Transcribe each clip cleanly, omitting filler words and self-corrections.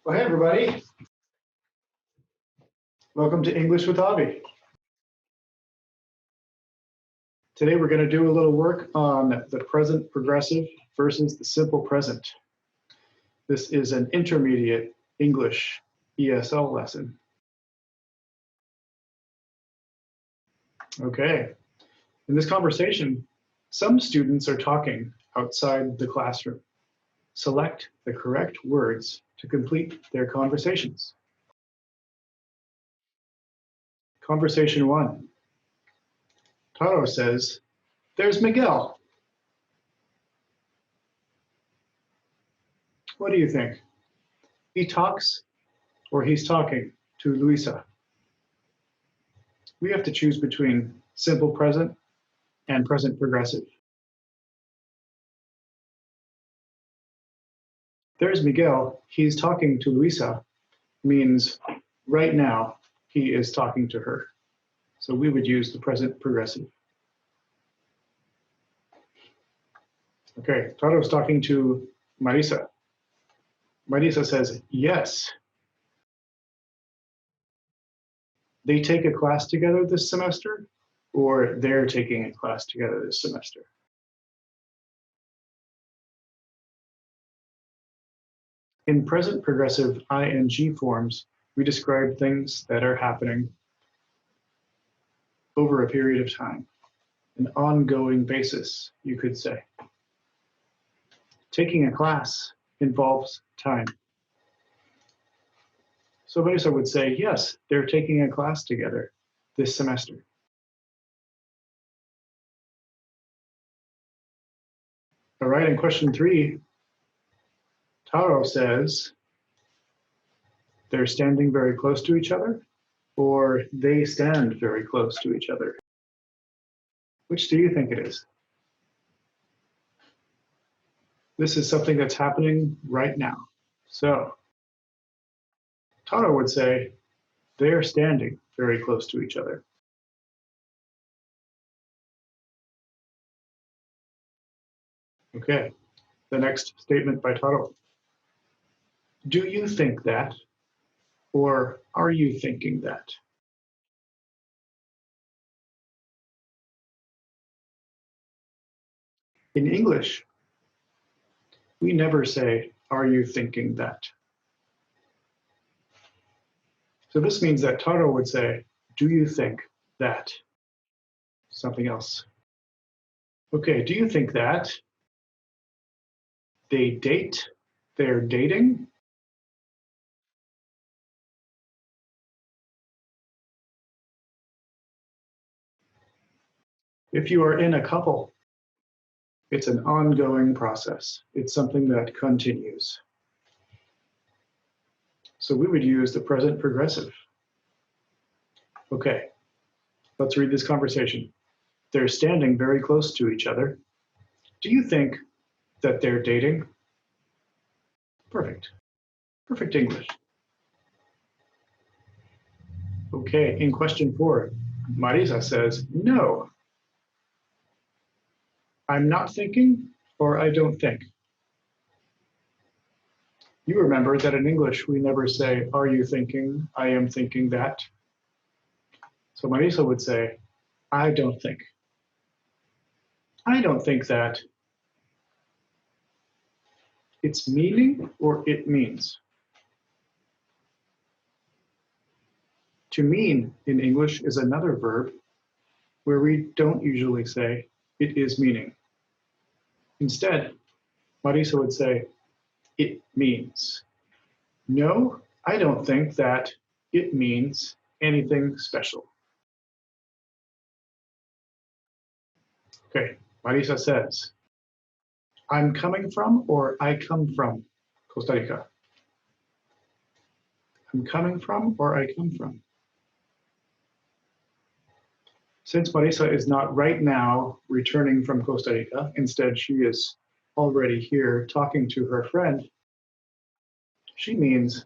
Well, hey everybody. Welcome to English with Avi. Today we're going to do a little work on the present progressive versus the simple present. This is an intermediate English ESL lesson. Okay. In this conversation, some students are talking outside the classroom. Select the correct words to complete their conversations. Conversation 1. Taro says, "There's Miguel." What do you think? He talks or he's talking to Luisa? We have to choose between simple present and present progressive. There's Miguel, he's talking to Luisa, means right now he is talking to her. So we would use the present progressive. Okay, Taro's talking to Marisa. Marisa says, yes. They take a class together this semester, or they're taking a class together this semester. In present progressive ing forms, we describe things that are happening over a period of time, an ongoing basis, you could say. Taking a class involves time. So Marisa would say, yes, they're taking a class together this semester. All right, in question 3, Taro says, they're standing very close to each other, or they stand very close to each other. Which do you think it is? This is something that's happening right now. So Taro would say, they're standing very close to each other. Okay, the next statement by Taro. Do you think that, or are you thinking that? In English, we never say, are you thinking that? So this means that Taro would say, do you think that? Something else. Okay, do you think that they date, they're dating? If you are in a couple, it's an ongoing process. It's something that continues. So we would use the present progressive. Okay, let's read this conversation. They're standing very close to each other. Do you think that they're dating? Perfect. Perfect English. Okay, in question 4, Marisa says, no. I'm not thinking, or I don't think. You remember that in English, we never say, are you thinking, I am thinking that. So Marisa would say, I don't think. I don't think that. It's meaning or it means. To mean in English is another verb where we don't usually say it is meaning. Instead, Marisa would say, it means. No, I don't think that it means anything special. Okay, Marisa says, I'm coming from or I come from Costa Rica. I'm coming from or I come from. Since Marisa is not right now returning from Costa Rica, instead she is already here talking to her friend, she means,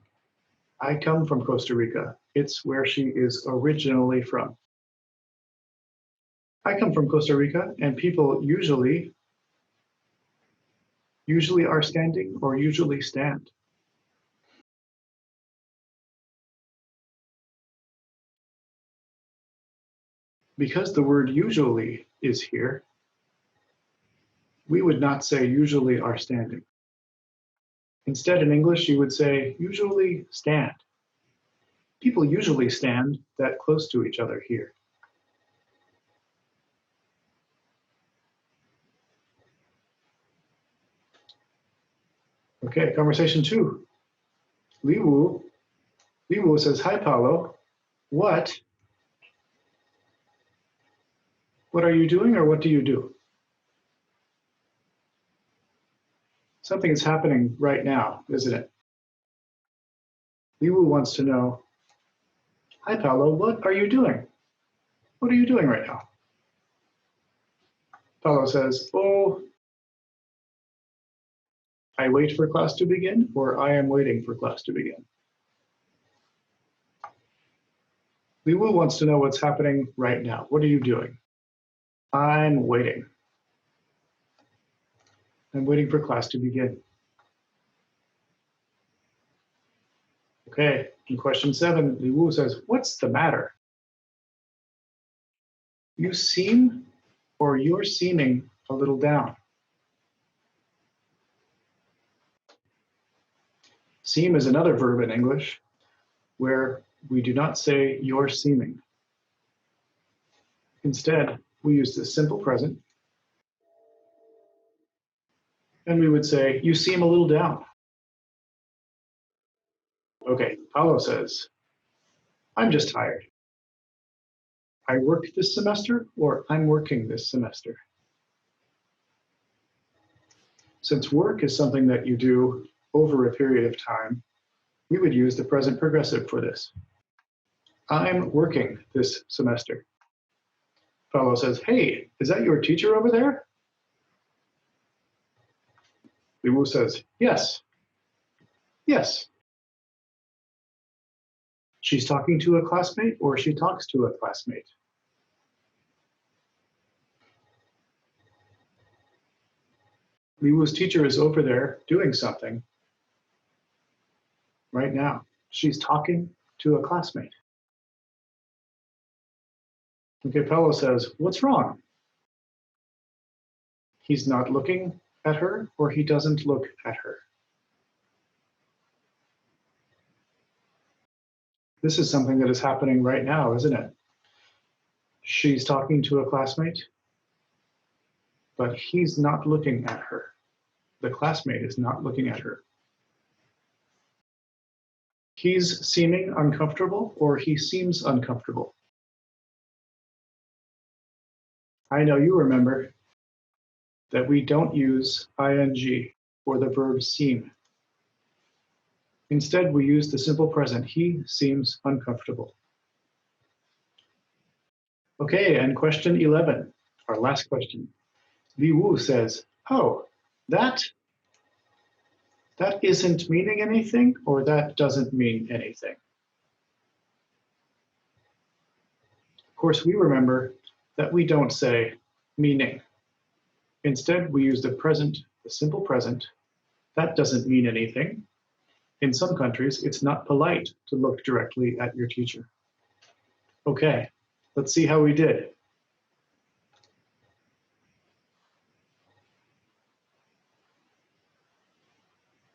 I come from Costa Rica. It's where she is originally from. I come from Costa Rica, and people usually are standing or usually stand. Because the word usually is here, we would not say usually are standing. Instead, in English, you would say usually stand. People usually stand that close to each other here. Okay, conversation 2. Li Wu says, "Hi, Paulo. What are you doing, or what do you do?" Something is happening right now, isn't it? Li Wu wants to know, "Hi, Paulo. What are you doing? What are you doing right now?" Paulo says, "Oh, I wait for class to begin," or "I am waiting for class to begin." Li Wu wants to know what's happening right now. What are you doing? I'm waiting. I'm waiting for class to begin. Okay, in question 7, Li Wu says, "What's the matter?" You seem, or you're seeming a little down. Seem is another verb in English where we do not say you're seeming. Instead, we use the simple present, and we would say, "You seem a little down." Okay, Paulo says, "I'm just tired. I work this semester," or "I'm working this semester." Since work is something that you do over a period of time, we would use the present progressive for this. I'm working this semester. Paulo says, "Hey, is that your teacher over there?" Li Wu says, "Yes, yes." She's talking to a classmate, or she talks to a classmate. Li Wu's teacher is over there doing something right now. She's talking to a classmate. Okay, Paulo says, "What's wrong?" He's not looking at her, or he doesn't look at her. This is something that is happening right now, isn't it? She's talking to a classmate, but he's not looking at her. The classmate is not looking at her. He's seeming uncomfortable, or he seems uncomfortable. I know you remember that we don't use ing for the verb seem. Instead, we use the simple present. He seems uncomfortable. Okay, and question 11, our last question. Li Wu says, "Oh, that isn't meaning anything, or that doesn't mean anything." Of course, we remember that we don't say meaning. Instead, we use the present, the simple present. That doesn't mean anything. In some countries, it's not polite to look directly at your teacher. Okay, let's see how we did.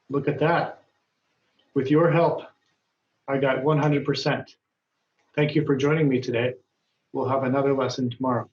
Look at that. With your help, I got 100%. Thank you for joining me today. We'll have another lesson tomorrow.